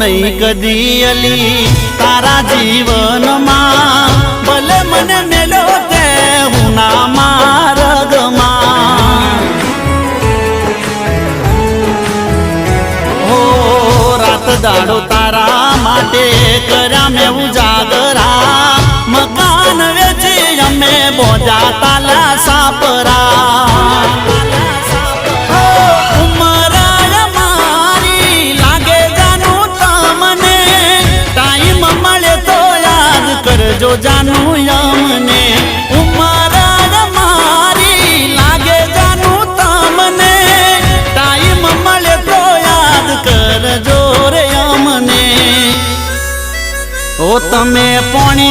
नहीं कदी अली तारा जीवन मां भले मन मेलो ते हूँ ना मार्ग मां हो रात दाड़ो तारा माटे कर्या में उजागरा मकान वेची अमे बोजा ताला सापरा जो जानू यमने उमरा मारी लागे जानू तमने टाइम मले तो याद कर जो रे यमने ओ तमे पानी